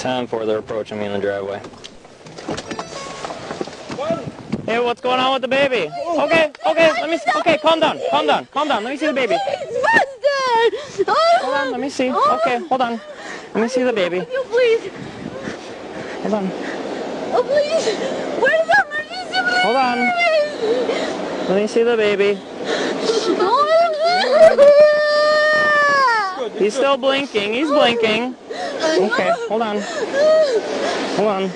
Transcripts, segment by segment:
10-4, they're approaching me in the driveway. Hey, what's going on with the baby? Okay, let me see. Okay, calm down. Let me see the baby. Hold on, let me see. Okay, hold on. Let me see the baby. Please. Hold on. Oh, please. Where's the emergency, please? Hold on. Let me see the baby. He's still blinking. He's blinking. Okay, hold on. Hold on.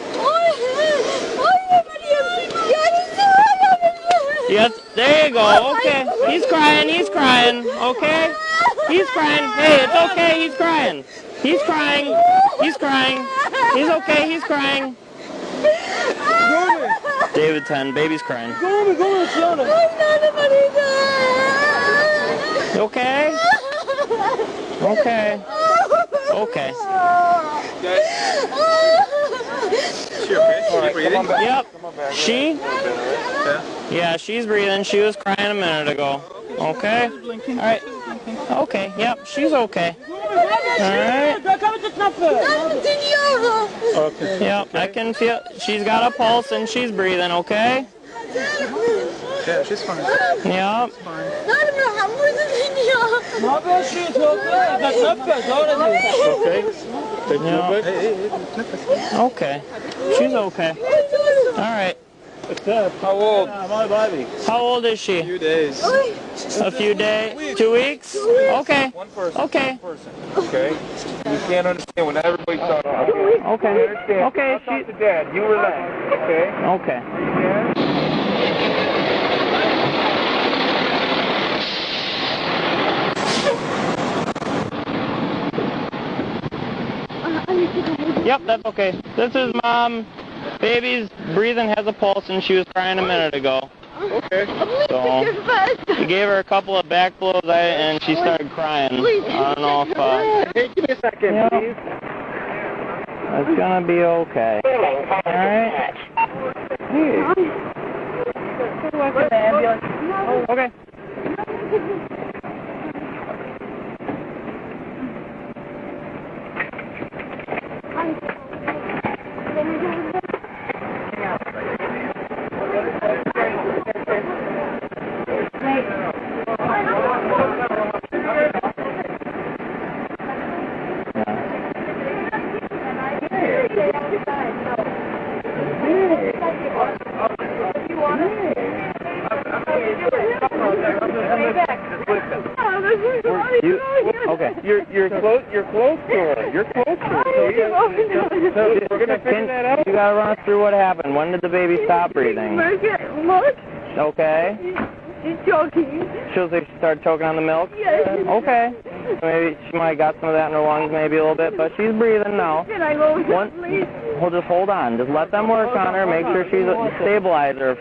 Yes, there you go. Okay. He's crying. Okay? He's crying. Hey, it's okay. He's crying. He's crying. He's okay. He's crying. David 10, baby's crying. You okay? Okay. She okay? She breathing? Yep. She? Yeah, she's breathing. She was crying a minute ago. Okay? Alright. Okay, yep, she's okay. Alright. Okay. Yep, I can feel, she's got a pulse and she's breathing, okay? Yeah, she's fine. Yep. Okay. Okay. She's okay. Alright. How old? How old is she? A few days. A few days? 2 weeks? Okay. One person. Okay. Okay. You can't understand when everybody's talking. Okay. Okay. I'll talk to Dad. You relax. Okay? Okay. Yep, that's okay. This is Mom. Baby's breathing, has a pulse, and she was crying a minute ago. Okay. So, we gave her a couple of back blows, and she started crying. I don't know if, Hey, give me a second, please. It's gonna be okay. Alright? Okay. You're close to her. We're gonna figure that out. You gotta run us through what happened. When did the baby stop breathing? Okay. She's choking. She started choking on the milk? Yes. Okay. Maybe she might have got some of that in her lungs maybe a little bit, but she's breathing now. Can I go, please? Well, just hold on. Just let them work on her. Make sure she's a stabilizer for